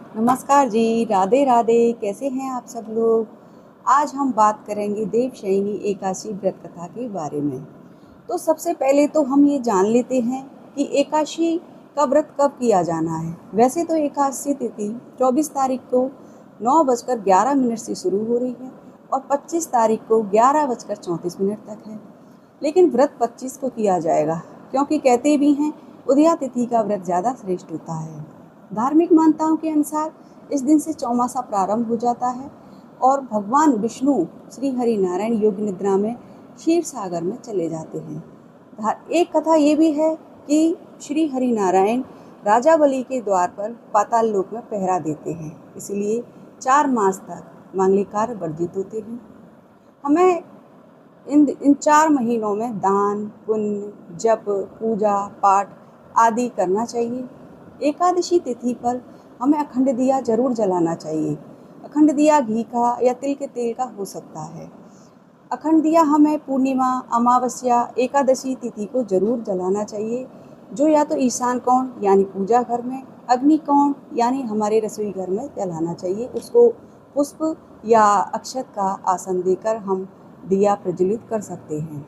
नमस्कार जी, राधे राधे। कैसे हैं आप सब लोग। आज हम बात करेंगे देवशयनी एकादशी व्रत कथा के बारे में। तो सबसे पहले तो हम ये जान लेते हैं कि एकादशी का व्रत कब किया जाना है। वैसे तो एकादशी तिथि 24 तारीख को 9:11 से शुरू हो रही है और 25 तारीख को 11:34 तक है। लेकिन व्रत 25 को किया जाएगा, क्योंकि कहते भी हैं उदया तिथि का व्रत ज़्यादा श्रेष्ठ होता है। धार्मिक मान्यताओं के अनुसार इस दिन से चौमासा प्रारंभ हो जाता है और भगवान विष्णु श्री हरि नारायण योग निद्रा में क्षीर सागर में चले जाते हैं। एक कथा ये भी है कि श्री हरि नारायण राजा बलि के द्वार पर पाताल लोक में पहरा देते हैं, इसलिए 4 मास तक मांगलिक कार्य वर्जित होते हैं। हमें इन 4 महीनों में दान, पुण्य, जप, पूजा, पाठ आदि करना चाहिए। एकादशी तिथि पर हमें अखंड दिया जरूर जलाना चाहिए। अखंड दिया घी का या तिल के तेल का हो सकता है। अखंड दिया हमें पूर्णिमा, अमावस्या, एकादशी तिथि को जरूर जलाना चाहिए, जो या तो ईशान कोण यानी पूजा घर में, अग्नि कोण यानी हमारे रसोई घर में जलाना चाहिए। उसको पुष्प या अक्षत का आसन देकर हम दिया प्रज्वलित कर सकते हैं।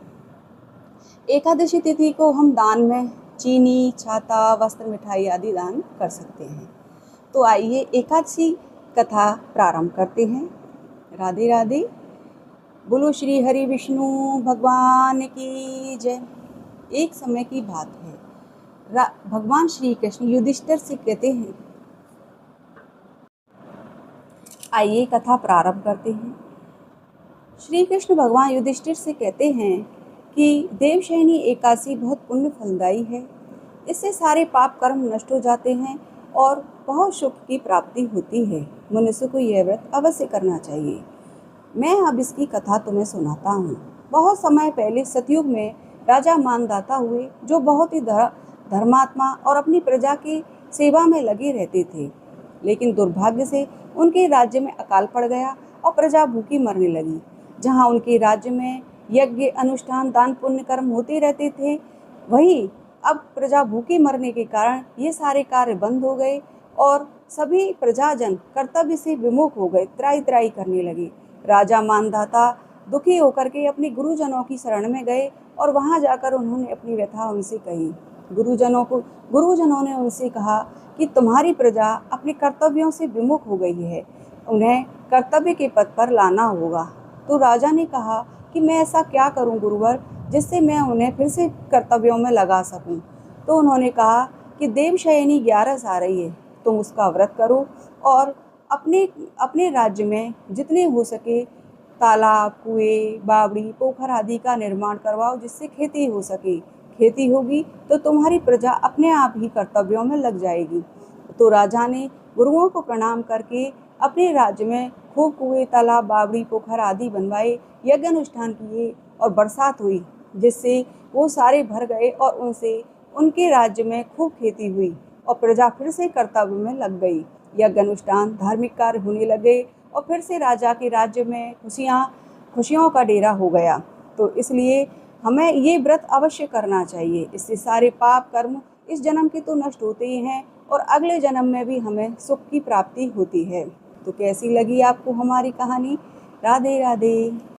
एकादशी तिथि को हम दान में चीनी, छाता, वस्त्र, मिठाई आदि दान कर सकते हैं। तो आइए एकादशी कथा प्रारंभ करते हैं। राधे राधे। बोलो श्री हरि विष्णु भगवान की जय। एक समय की बात है, भगवान श्री कृष्ण युधिष्ठिर से कहते हैं, आइए कथा प्रारंभ करते हैं। श्री कृष्ण भगवान युधिष्ठिर से कहते हैं कि देवशयनी एकादशी बहुत पुण्य फलदायी है। इससे सारे पाप कर्म नष्ट हो जाते हैं और बहुत सुख की प्राप्ति होती है। मनुष्य को यह व्रत अवश्य करना चाहिए। मैं अब इसकी कथा तुम्हें सुनाता हूँ। बहुत समय पहले सतयुग में राजा मानदाता हुए, जो बहुत ही धर्मात्मा और अपनी प्रजा की सेवा में लगे रहते थे। लेकिन दुर्भाग्य से उनके राज्य में अकाल पड़ गया और प्रजा भूखी मरने लगी। जहाँ उनके राज्य में यज्ञ, अनुष्ठान, दान, पुण्य कर्म होते रहते थे, वही अब प्रजा भूखी मरने के कारण ये सारे कार्य बंद हो गए और सभी प्रजाजन कर्तव्य से विमुख हो गए, त्राही त्राही करने लगे। राजा मानधाता दुखी होकर के अपने गुरुजनों की शरण में गए और वहां जाकर उन्होंने अपनी व्यथा उनसे कही। गुरुजनों ने उनसे कहा कि तुम्हारी प्रजा अपने कर्तव्यों से विमुख हो गई है, उन्हें कर्तव्य के पथ पर लाना होगा। तो राजा ने कहा कि मैं ऐसा क्या करूं गुरुवर, जिससे मैं उन्हें फिर से कर्तव्यों में लगा सकूं। तो उन्होंने कहा कि देवशयनी 11 आ रही है, तुम उसका व्रत करो और अपने राज्य में जितने हो सके तालाब, कुएं, बावड़ी, पोखर आदि का निर्माण करवाओ, जिससे खेती हो सके। खेती होगी तो तुम्हारी प्रजा अपने आप ही कर्तव्यों में लग जाएगी। तो राजा ने गुरुओं को प्रणाम करके अपने राज्य में खूब कुएं, तालाब, बावड़ी, पोखर आदि बनवाए, यज्ञ अनुष्ठान किए और बरसात हुई, जिससे वो सारे भर गए और उनसे उनके राज्य में खूब खेती हुई और प्रजा फिर से कर्तव्य में लग गई। यज्ञ अनुष्ठान, धार्मिक कार्य होने लगे और फिर से राजा के राज्य में खुशियों का डेरा हो गया। तो इसलिए हमें ये व्रत अवश्य करना चाहिए। इससे सारे पाप कर्म इस जन्म के तो नष्ट होते ही हैं और अगले जन्म में भी हमें सुख की प्राप्ति होती है। तो कैसी लगी आपको हमारी कहानी। राधे राधे।